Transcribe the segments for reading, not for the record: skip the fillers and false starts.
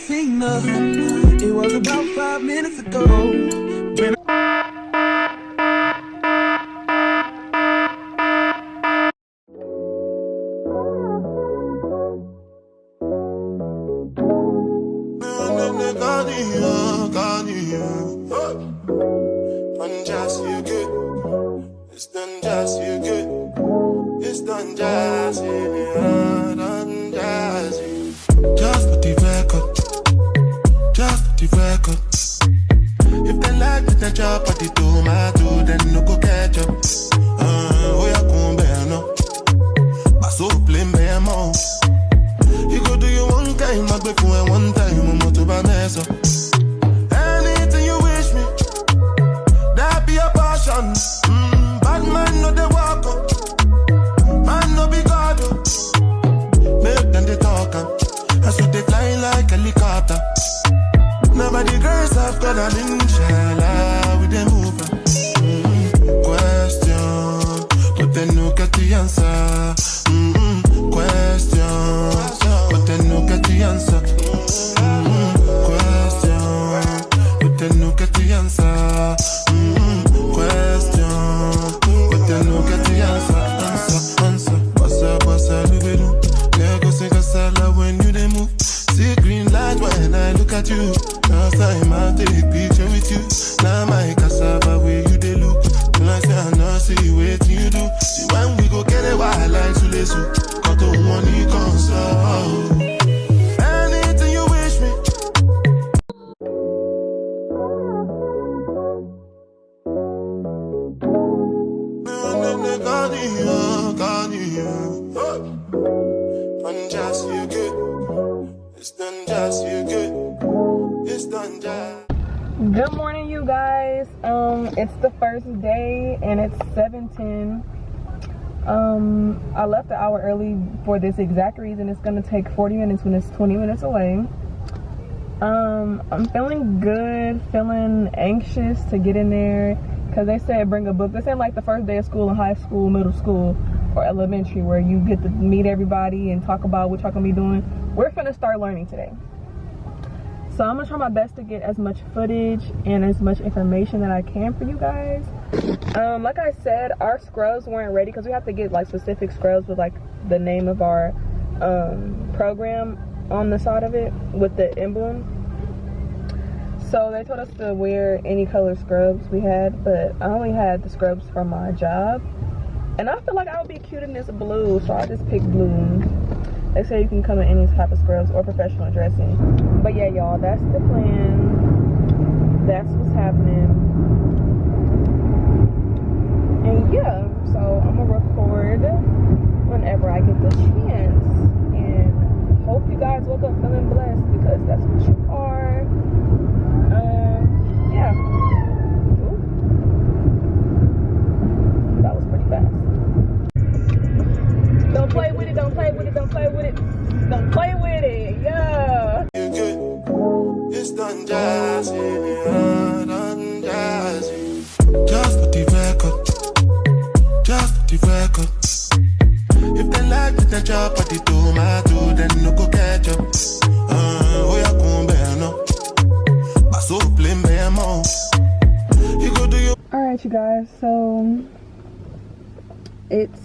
seen nothing. It was about 5 minutes ago. When Unjust, you good. It's done just you good. It's done just you. Done just you. Just for the record. Just for the record. If they like with the job at the tomato, then no go catch up. Oh yeah, come bear no. But so plain bear more. You go do your one time, I go for one time, I'm not to buy mess up. Anything you wish me, that be a passion. Bad man no they walk up, man no be God up. Make them they talk up, I so they fly like helicopter. Nobody girls have got an inshallah with them move. Question, but then no get the answer. Question, but then no get the answer. Question, but then no get the answer. Question, but then no get the answer. Answer. What's up, Lubedu? Lego sing a salad when you they move. See green light when I look at you. Last time I take picture with you. Now my cassava where you they look. When I say I know see what you do. See when we go get a wild like Sulesu. Got the money console. Anything you wish me. Unjust you good. It's done just you good. It's done just. Good morning, you guys. It's the first day and it's 7:10. I left an hour early for this exact reason. It's gonna take 40 minutes when it's 20 minutes away. I'm feeling good, feeling anxious to get in there because they said bring a book. This ain't like the first day of school in high school, middle school, or elementary where you get to meet everybody and talk about what y'all gonna be doing. We're finna start learning today. So I'm gonna try my best to get as much footage and as much information that I can for you guys. Like I said, our scrubs weren't ready because we have to get like specific scrubs with like the name of our program on the side of it with the emblem. So they told us to wear any color scrubs we had, but I only had the scrubs from my job. And I feel like I would be cute in this blue, so I just picked blue. They say you can come in any type of scrubs or professional dressing. But yeah, y'all, that's the plan. That's what's happening. And yeah, so I'm gonna record whenever I get the chance. And hope you guys woke up feeling blessed because that's what you are. Yeah. Ooh. That was pretty fast. Don't play with it, don't play with it, don't play with it. Don't play with it, yeah. You good. It's done just you. Done just you. Just for the record. Just for the record. If they like with the job at the tomato, then no go catch up. Oh yeah, come bear no. But so plain bear more. You go do your. Alright, you guys, so it's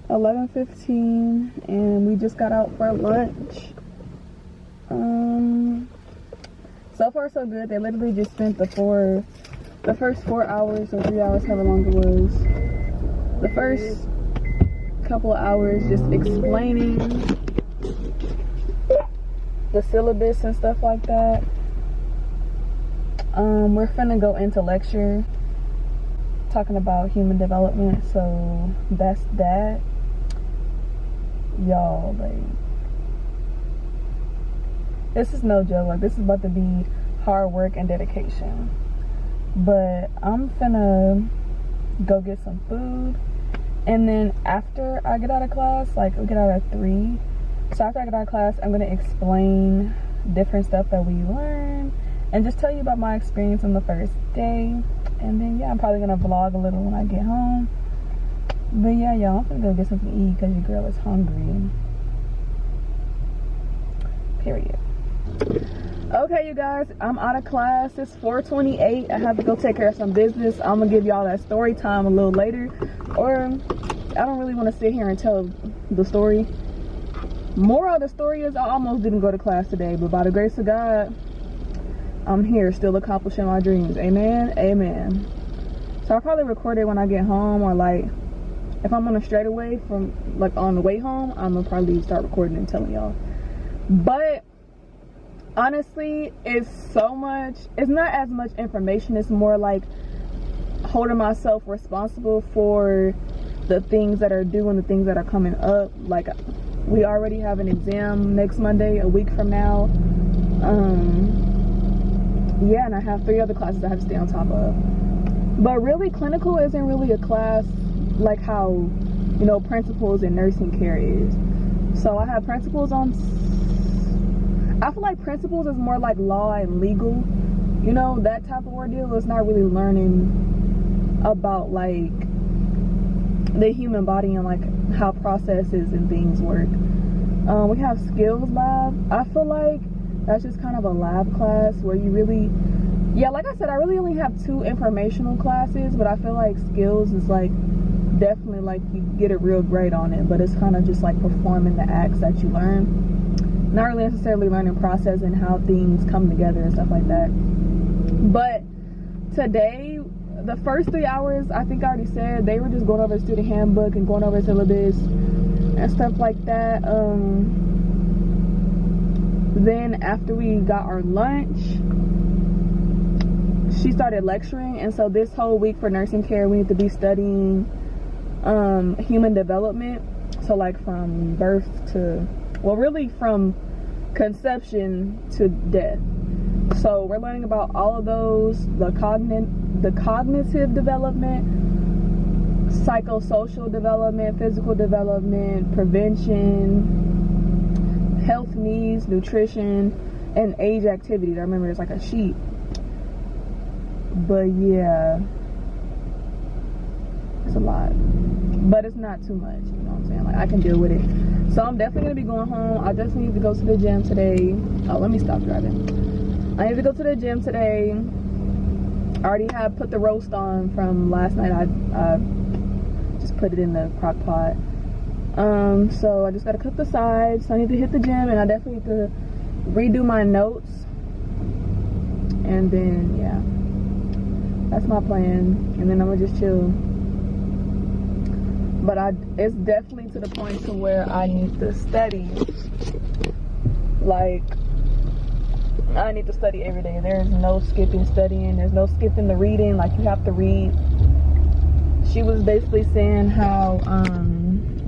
11:15 and we just got out for lunch. So far so good. They literally just spent the first 4 hours or 3 hours, however long it was. The first couple of hours just explaining the syllabus and stuff like that. We're finna go into lecture talking about human development, so that's that. Y'all, like, this is no joke. Like, this is about to be hard work and dedication. But I'm finna go get some food, and then after I get out of class, like we get out at 3, so after I get out of class, I'm gonna explain different stuff that we learned and just tell you about my experience on the first day. And then yeah, I'm probably gonna vlog a little when I get home. But yeah, y'all, I'm gonna go get something to eat because your girl is hungry. Period. Okay, you guys, I'm out of class. It's 4:28. I have to go take care of some business. I'm gonna give y'all that story time a little later, or I don't really want to sit here and tell the story. Moral of the story is I almost didn't go to class today, but by the grace of God, I'm here still accomplishing my dreams. Amen, amen. So I'll probably record it when I get home, or like if I'm on a straightaway from like on the way home, I'm gonna probably start recording and telling y'all. But honestly, it's not as much information. It's more like holding myself responsible for the things that are due and the things that are coming up. Like, we already have an exam next Monday, a week from now. Yeah, and I have 3 other classes I have to stay on top of. But really, clinical isn't really a class like how, you know, principles in nursing care is. So I have principles on, I feel like principles is more like law and legal, you know, that type of ordeal. It's not really learning about like the human body and like how processes and things work. We have skills lab. I feel like that's just kind of a lab class where you really, yeah, like I said, I really only have 2 informational classes, but I feel like skills is like definitely like you get a real grade on it, but it's kind of just like performing the acts that you learn. Not really necessarily learning process and how things come together and stuff like that. But today, the first 3 hours, I think I already said, they were just going over the student handbook and going over syllabus and stuff like that. Then after we got our lunch, she started lecturing, and so this whole week for nursing care, we need to be studying human development. So like from birth to, well, really from conception to death. So we're learning about all of those, the cognitive development, psychosocial development, physical development, prevention, health needs, nutrition, and age activities. I remember it's like a sheet. But yeah, it's a lot. But it's not too much, you know what I'm saying? Like, I can deal with it. So I'm definitely gonna be going home. I definitely need to go to the gym today. Oh, let me stop driving. I need to go to the gym today. I already have put the roast on from last night. I just put it in the crock pot. So I just gotta cut the sides. So I need to hit the gym, and I definitely need to redo my notes. And then, yeah, that's my plan. And then I'm gonna just chill. But it's definitely to the point to where I need to study. Like, I need to study every day. There's no skipping studying. There's no skipping the reading. Like, you have to read. She was basically saying how,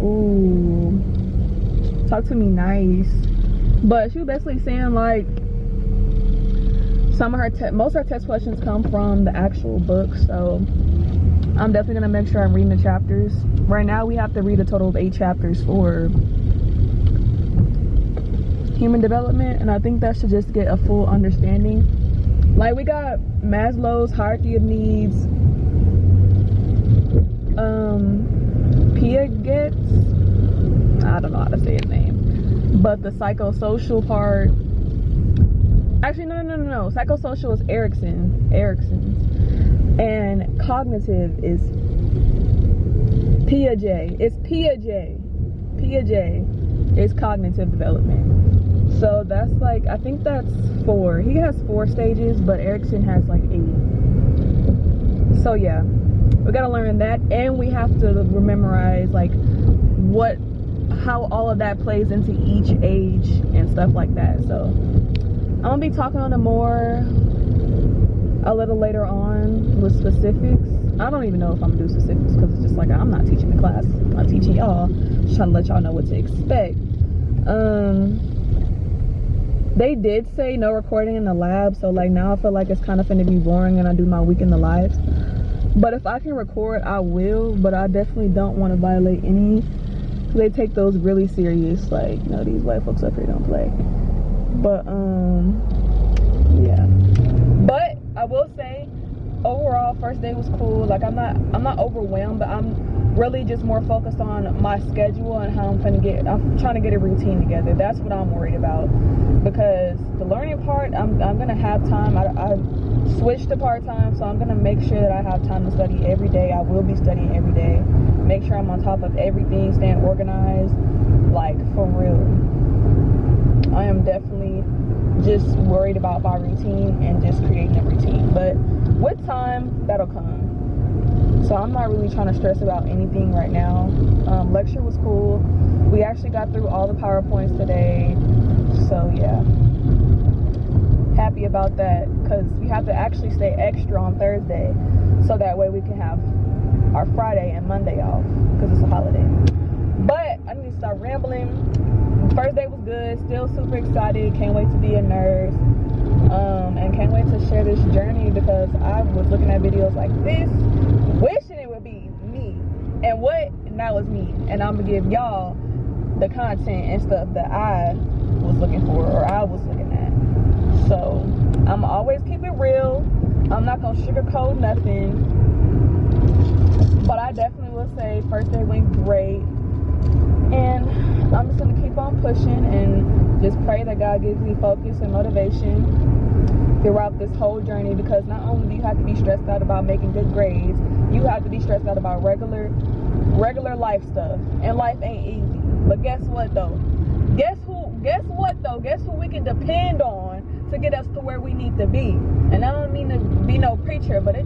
ooh, talk to me nice. But she was basically saying like, some of her, most of her test questions come from the actual book. So I'm definitely gonna make sure I'm reading the chapters. Right now we have to read a total of 8 chapters for human development, and I think that should just get a full understanding. Like, we got Maslow's hierarchy of needs, Piaget's, I don't know how to say his name, but the psychosocial part, actually no, psychosocial is Erickson's, and cognitive is Piaget. It's Piaget is cognitive development. So that's like, I think that's 4. He has 4 stages, but Erickson has like 8. So yeah, we gotta learn that, and we have to memorize like how all of that plays into each age and stuff like that. So I'm gonna be talking on it more a little later on with specifics. I don't even know if I'm gonna do specifics because it's just like, I'm not teaching the class, I'm teaching y'all, just trying to let y'all know what to expect. They did say no recording in the lab, so like now I feel like it's kind of finna be boring and I do my week in the lives. But if I can record, I will, but I definitely don't want to violate any. They take those really serious, like, you know, these white folks up here don't play. But yeah. But I will say, overall, first day was cool. Like, I'm not overwhelmed, but I'm really just more focused on my schedule and how I'm trying to get a routine together. That's what I'm worried about, because the learning part, I'm gonna have time. I switched to part-time, so I'm gonna make sure that I have time to study every day. I will be studying every day. Make sure I'm on top of everything, staying organized, like for real. I am definitely just worried about my routine and just creating a routine, but with time, that'll come. So I'm not really trying to stress about anything right now. Lecture was cool. We actually got through all the PowerPoints today. So yeah, happy about that, because we have to actually stay extra on Thursday, so that way we can have our Friday and Monday off, because it's a holiday. But I need to stop rambling. First day was good. Still super excited. Can't wait to be a nurse. And can't wait to share this journey, because I was looking at videos like this, wishing it would be me. And now it's me. And I'm gonna give y'all the content and stuff that I was looking for, or I was looking at. So I'm always keep it real. I'm not gonna sugarcoat nothing. But I definitely will say first day went great. And I'm just gonna keep on pushing and just pray that God gives me focus and motivation throughout this whole journey, because not only do you have to be stressed out about making good grades, you have to be stressed out about regular life stuff. And life ain't easy. But guess what though? Guess who we can depend on to get us to where we need to be. And I don't mean to be no preacher, but I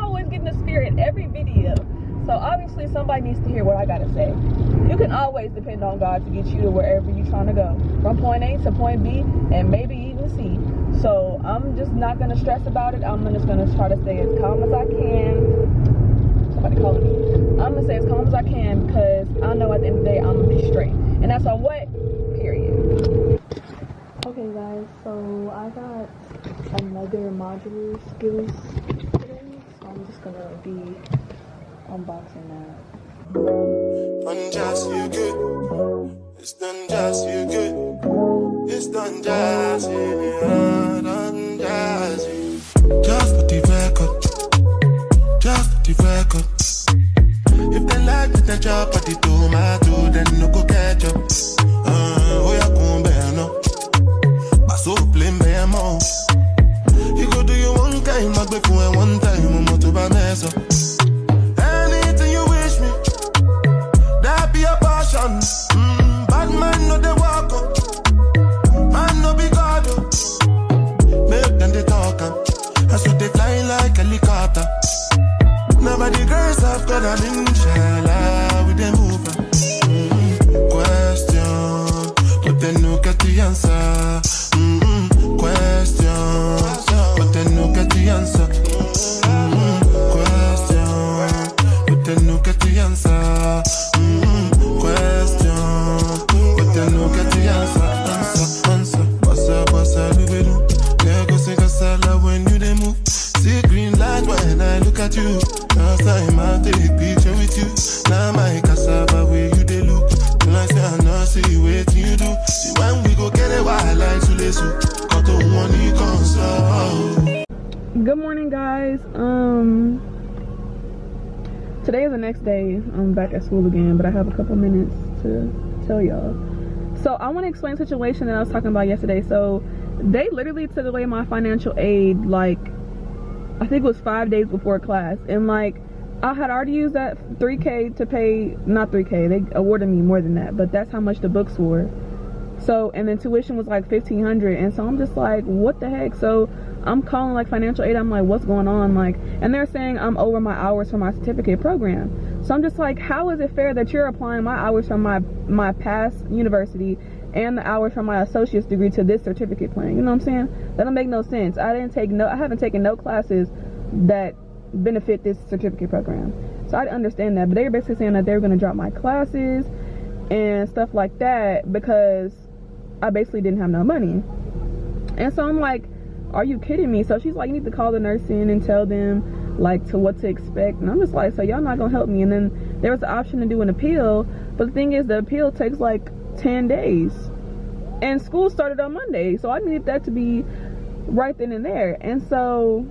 always get in the spirit every video. So obviously somebody needs to hear what I gotta say. You can always depend on God to get you to wherever you're trying to go, from point A to point B, and maybe even C. So I'm just not gonna stress about it. I'm just gonna try to stay as calm as I can. Somebody calling me. I'm gonna stay as calm as I can, because I know at the end of the day I'm gonna be straight. And that's on what? Period. Okay guys, so I got another modular skills today, so I'm just gonna be unboxing that. Unjust, you good. It's done just, you good. It's done just, yeah, done just, just for the record. Just for the record. If they like it, then chop at the tomato, then no go catch up. Oh, yeah, come bear no. I so plain bear more. You go do your one time, I go for one time, I'm not to buy mess up. Anything you wish me, that be a passion. Bad man no they walk up, man no be God up. Make them they talk up, that's what they fly like a helicopter. Nobody girls have got an inshallah with them move. Question, but then no get the answer. Question, but then no get the answer. Question, but then no get the answer. Question, but then no get the answer. Answer. What's up, do we do? Yeah, go sing a salad when you they move. See green light when I look at you. Last time I take picture with you. Now my cassava where you they look. Till I say I know see what you do. See when we go get it wild like Sulesu. Got to money console. Good morning guys. Today is the next day. I'm back at school again, but I have a couple minutes to tell y'all. So I want to explain the situation that I was talking about yesterday. So they literally took away my financial aid, like I think it was 5 days before class, and like I had already used that $3K to pay, not $3K, they awarded me more than that, but that's how much the books were. So, and then tuition was like $1,500, and so I'm just like, what the heck? So I'm calling like financial aid. I'm like, what's going on? Like, and they're saying I'm over my hours for my certificate program. So I'm just like, how is it fair that you're applying my hours from my past university and the hours from my associate's degree to this certificate plan? You know what I'm saying? That don't make no sense. I haven't taken no classes that benefit this certificate program. So I understand that, but they were basically saying that they were going to drop my classes and stuff like that because I basically didn't have no money. And so I'm like, are you kidding me? So she's like, you need to call the nurse in and tell them like to what to expect. And I'm just like, so y'all not gonna help me? And then there was the option to do an appeal, but the thing is the appeal takes like 10 days and school started on Monday, so I needed that to be right then and there. And so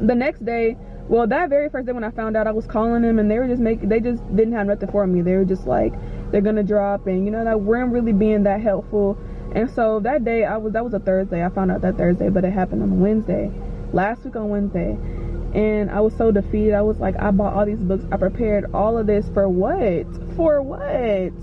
the next day Well, that very first day when I found out, I was calling them and they just didn't have nothing for me. They were just like, they're gonna drop, and that weren't really being that helpful. And so that day, that was a Thursday. I found out that Thursday, but it happened on Wednesday, last week on Wednesday. And I was so defeated. I was like, I bought all these books. I prepared all of this for what? For what?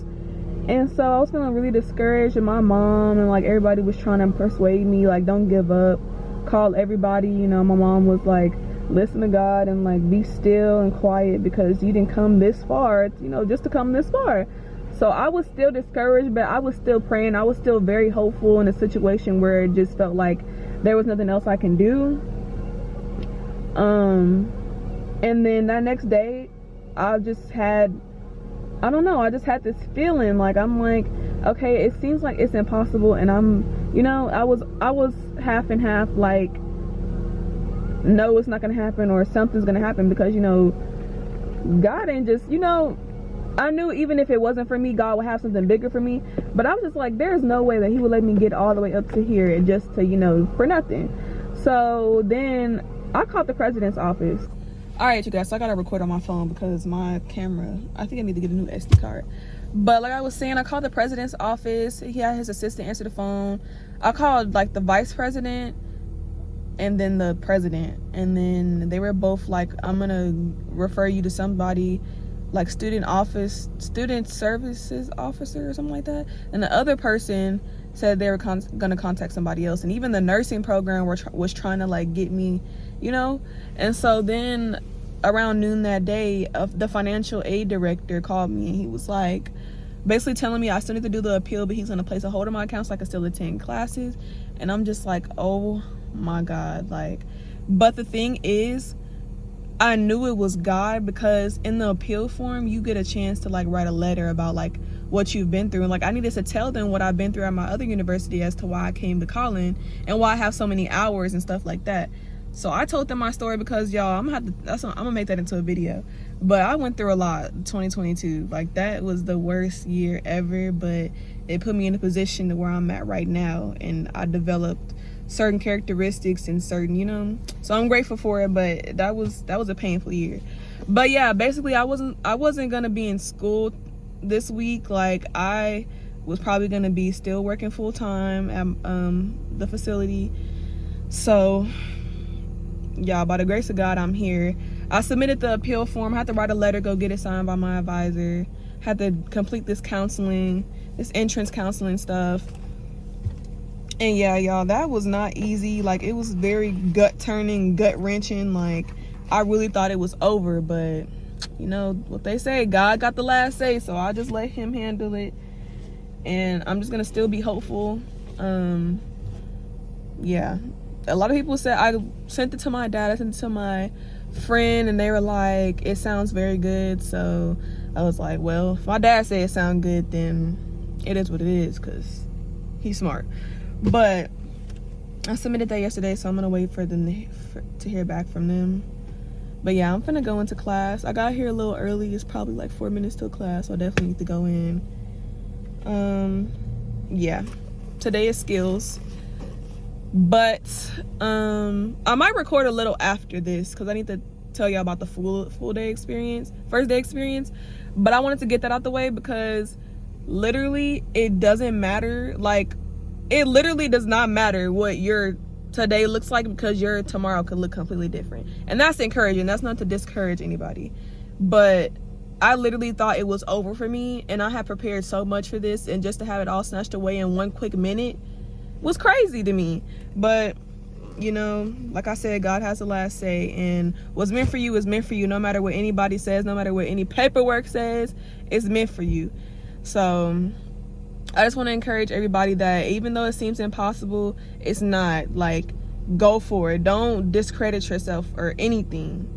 And so I was feeling really discouraged, and my mom and like everybody was trying to persuade me, like, don't give up. Call everybody. My mom was like, listen to God and like be still and quiet, because you didn't come this far, just to come this far. So I was still discouraged, but I was still praying. I was still very hopeful in a situation where it just felt like there was nothing else I can do. And then that next day, I just had this feeling like, I'm like, okay, it seems like it's impossible, and I was half and half, like, no, it's not gonna happen, or something's gonna happen, because God ain't just, I knew even if it wasn't for me, God would have something bigger for me. But I was just like, there's no way that he would let me get all the way up to here and just to, for nothing. So then I called the president's office. All right, you guys, so I gotta record on my phone because my camera, I think I need to get a new SD card. But like I was saying, I called the president's office. He had his assistant answer the phone. I called like the vice president and then the president, and then they were both like, I'm gonna refer you to somebody, like student services officer or something like that. And the other person said they were gonna contact somebody else. And even the nursing program was trying to like get me, and so then around noon that day, the financial aid director called me, and he was like basically telling me I still need to do the appeal, but he's gonna place a hold on my account so I can still attend classes. And I'm just like, oh my God, like, but the thing is, I knew it was God, because in the appeal form you get a chance to like write a letter about like what you've been through, and like I needed to tell them what I've been through at my other university as to why I came to Collin and why I have so many hours and stuff like that. So I told them my story, because y'all, I'm gonna make that into a video. But I went through a lot 2022. Like, that was the worst year ever, but it put me in a position to where I'm at right now, and I developed certain characteristics and certain, so I'm grateful for it. But that was a painful year. But yeah, basically I wasn't gonna be in school this week. Like, I was probably gonna be still working full-time at the facility. So y'all, by the grace of God, I'm here. I submitted the appeal form. I had to write a letter, go get it signed by my advisor. Had to complete this counseling, this entrance counseling stuff. And yeah, y'all, that was not easy. Like, it was very gut-turning, gut-wrenching. Like, I really thought it was over, but what they say, God got the last say, so I just let him handle it. And I'm just gonna still be hopeful. Yeah, a lot of people said, I sent it to my dad, I sent it to my friend, and they were like, it sounds very good. So I was like, well, if my dad said it sounds good, then it is what it is, because he's smart. But I submitted that yesterday, so I'm gonna wait for them to hear back from them. But yeah, I'm finna go into class. I got here a little early. It's probably like 4 minutes till class, so I definitely need to go in. Yeah, today is skills. But I might record a little after this, because I need to tell y'all about the full day experience, first day experience. But I wanted to get that out the way, because literally it doesn't matter. Like, it literally does not matter what your today looks like, because your tomorrow could look completely different. And that's encouraging. That's not to discourage anybody, but I literally thought it was over for me, and I had prepared so much for this, and just to have it all snatched away in one quick minute was crazy to me. But like I said, God has the last say, and what's meant for you is meant for you, no matter what anybody says, no matter what any paperwork says. It's meant for you. So I just want to encourage everybody that even though it seems impossible, it's not. Like, go for it. Don't discredit yourself or anything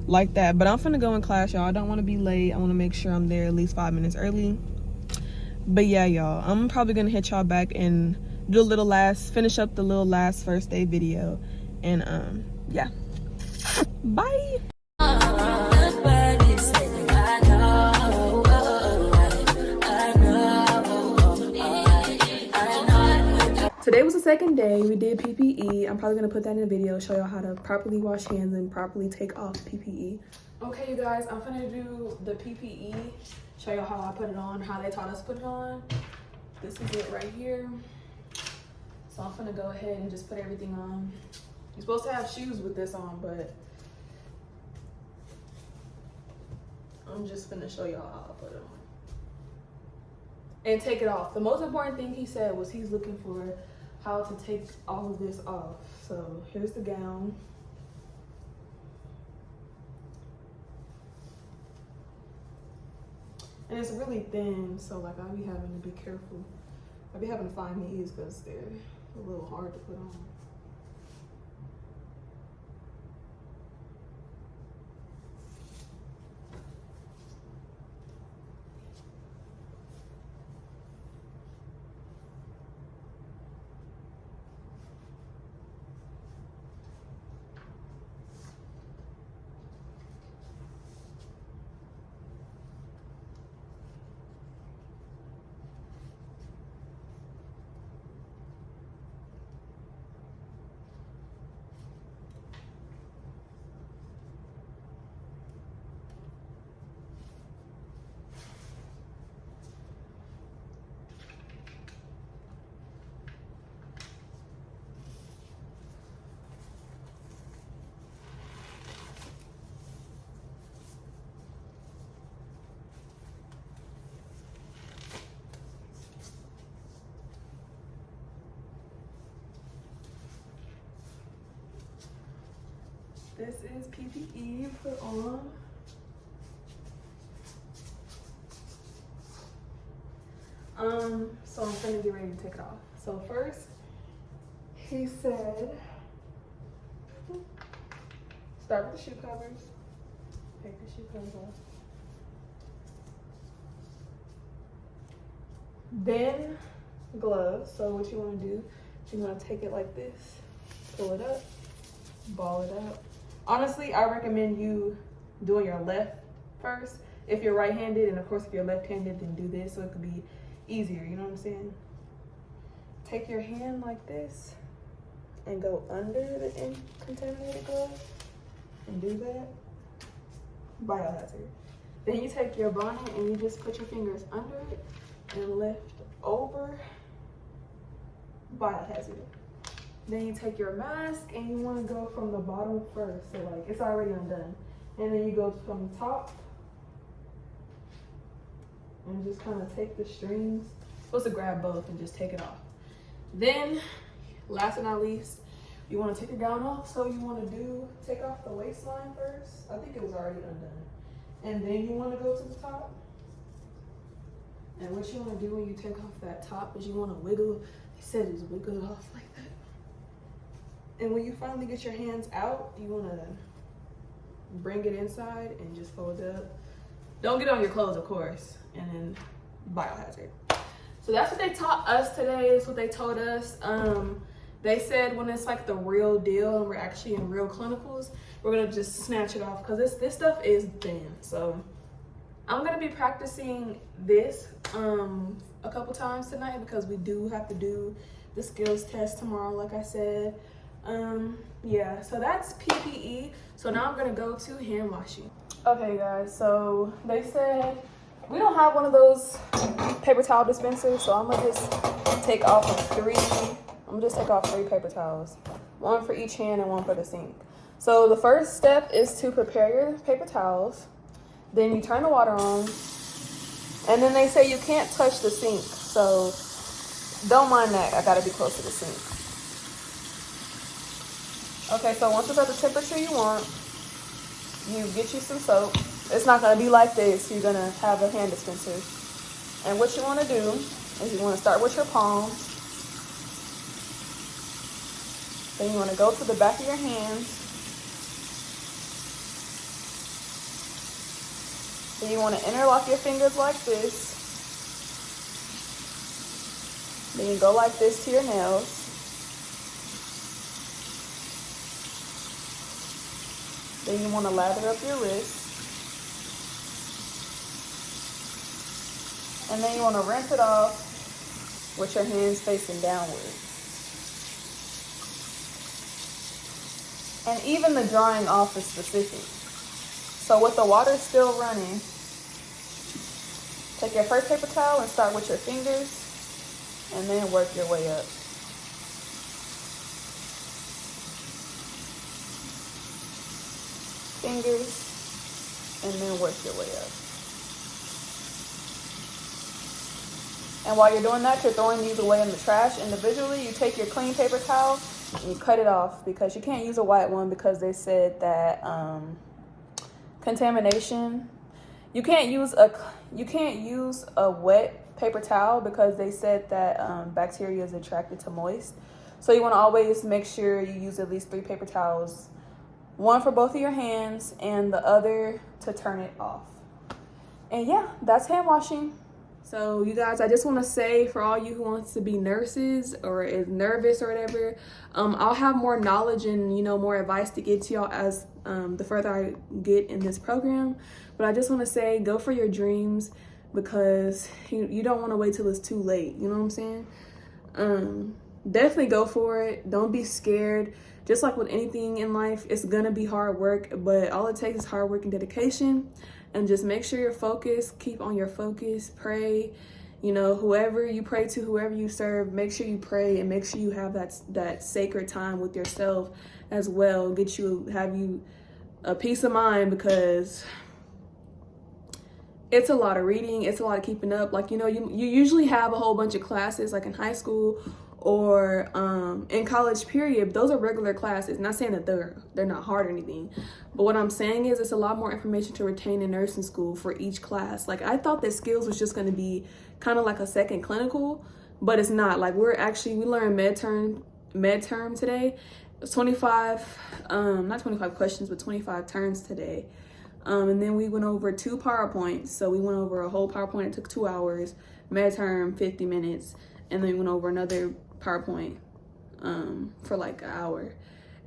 like that. But I'm finna go in class, y'all. I don't want to be late. I want to make sure I'm there at least 5 minutes early. But yeah, y'all, I'm probably gonna hit y'all back and do finish up the little last first day video. And yeah, bye. Today was the second day. We did PPE. I'm probably gonna put that in a video, show y'all how to properly wash hands and properly take off PPE. Okay, you guys, I'm gonna do the PPE, show y'all how I put it on, how they taught us to put it on. This is it right here. So I'm gonna go ahead and just put everything on. You're supposed to have shoes with this on, but I'm just gonna show y'all how I put it on. And take it off. The most important thing he said was he's looking for how to take all of this off. So here's the gown. And it's really thin, so like I'll be having to be careful. I'll be having to find these because they're a little hard to put on. This is PPE put on. So I'm gonna get ready to take it off. So first, he said, start with the shoe covers. Take the shoe covers off. Then gloves. So what you wanna do, you wanna take it like this, pull it up, ball it out. Honestly, I recommend you doing your left first if you're right-handed, and of course if you're left-handed, then do this so it could be easier, you know what I'm saying? Take your hand like this and go under the contaminated glove and do that. Biohazard. Then you take your bonnet and you just put your fingers under it and lift over. Biohazard. Then you take your mask and you want to go from the bottom first. So like it's already undone. And then you go from the top and just kind of take the strings. You're supposed to grab both and just take it off. Then, last but not least, you want to take your gown off. So you want to take off the waistline first. I think it was already undone. And then you want to go to the top. And what you want to do when you take off that top is you want to wiggle. They said just wiggle it off like that. And when you finally get your hands out, you want to bring it inside and just fold it up. Don't get on your clothes, of course. And then biohazard. So that's what they taught us today. That's what they told us. They said when it's like the real deal and we're actually in real clinicals, we're gonna just snatch it off because this stuff is thin. So I'm gonna be practicing this a couple times tonight because we do have to do the skills test tomorrow, like I said. Yeah, so that's PPE. So now I'm gonna go to hand washing. Okay guys, so they said we don't have one of those paper towel dispensers, so I'm gonna just take off three paper towels, one for each hand and one for the sink. So the first step is to prepare your paper towels. Then you turn the water on, and then they say you can't touch the sink, so don't mind that. I gotta be close to the sink. Okay, so once it's at the temperature you want, you get you some soap. It's not gonna be like this. You're gonna have a hand dispenser. And what you wanna do is you wanna start with your palms. Then you wanna go to the back of your hands. Then you wanna interlock your fingers like this. Then you go like this to your nails. Then you want to lather up your wrist. And then you want to rinse it off with your hands facing downward. And even the drying off is specific. So with the water still running, take your first paper towel and start with your fingers and then work your way up. Fingers and then work your way up. And while you're doing that, you're throwing these away in the trash individually. You take your clean paper towel and you cut it off, because you can't use a white one because they said that contamination. You can't use a wet paper towel because they said that bacteria is attracted to moist. So you want to always make sure you use at least 3 paper towels, one for both of your hands and the other to turn it off. And yeah, that's hand washing. So you guys, I just want to say, for all you who wants to be nurses or is nervous or whatever, I'll have more knowledge and, you know, more advice to give to y'all as the further I get in this program. But I just want to say, go for your dreams, because you don't want to wait till it's too late. You know what I'm saying? Definitely go for it. Don't be scared. Just like with anything in life, it's gonna be hard work, but all it takes is hard work and dedication. And just make sure you're focused. Keep on your focus. Pray. You know, whoever you pray to, whoever you serve, make sure you pray and make sure you have that sacred time with yourself as well. Have you a peace of mind, because it's a lot of reading. It's a lot of keeping up. Like, you know, you usually have a whole bunch of classes like in high school or in college period. Those are regular classes. Not saying that they're not hard or anything, but what I'm saying is it's a lot more information to retain in nursing school for each class. Like, I thought that skills was just going to be kind of like a second clinical, but it's not. Like, we learned med term today. It's 25 not 25 questions, but 25 turns today. And then we went over 2 PowerPoints. So we went over a whole PowerPoint. It took 2 hours. Med term 50 minutes, and then we went over another PowerPoint for like an hour.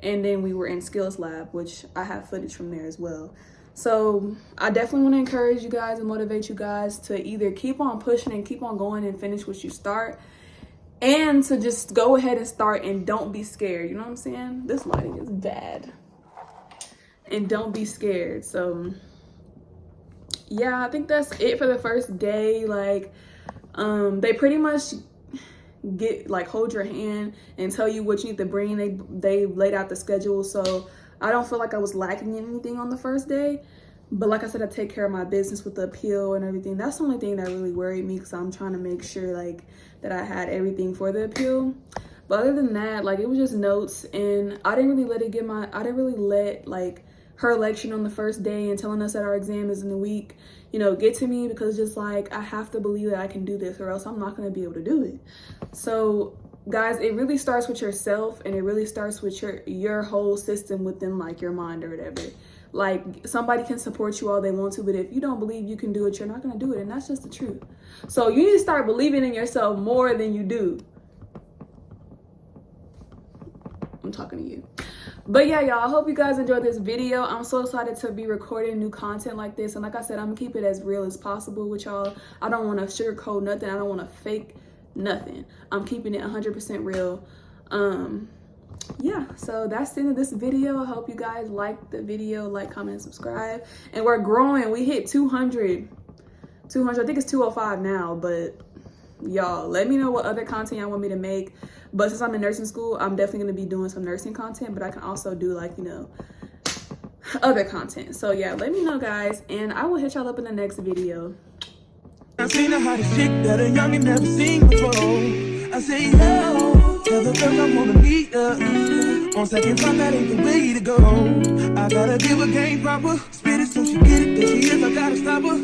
And then we were in skills lab, which I have footage from there as well. So I definitely want to encourage you guys and motivate you guys to either keep on pushing and keep on going and finish what you start, and to just go ahead and start and don't be scared. You know what I'm saying? This lighting is bad. And don't be scared. So yeah, I think that's it for the first day. Like, they pretty much hold your hand and tell you what you need to bring. They laid out the schedule, so I don't feel like I was lacking anything on the first day. But like I said, I take care of my business with the appeal and everything. That's the only thing that really worried me, because I'm trying to make sure like that I had everything for the appeal. But other than that, like, it was just notes, and I didn't really let like her lecture on the first day and telling us that our exam is in a week, you know, get to me, because just like, I have to believe that I can do this, or else I'm not going to be able to do it. So guys, it really starts with yourself, and it really starts with your whole system within like your mind or whatever. Like, somebody can support you all they want to, but if you don't believe you can do it, you're not going to do it. And that's just the truth. So you need to start believing in yourself more than you do. I'm talking to you. But yeah, y'all, I hope you guys enjoyed this video. I'm so excited to be recording new content like this. And like I said, I'm gonna keep it as real as possible with y'all. I don't want to sugarcoat nothing. I don't want to fake nothing. I'm keeping it 100% real. Yeah, so that's the end of this video. I hope you guys liked the video. Like, comment, and subscribe. And we're growing. We hit 200. I think it's 205 now, but y'all, let me know what other content y'all want me to make. But since I'm in nursing school, I'm definitely going to be doing some nursing content, but I can also do, like, you know, other content. So yeah, let me know, guys, and I will hit y'all up in the next video. I seen the hottest chick that a youngin' never seen before. I say, yo, tell the girls I wanna meet her. On second thought, that ain't the way to go. I gotta give her game proper, spit it so she get it, that she is, I gotta stop her.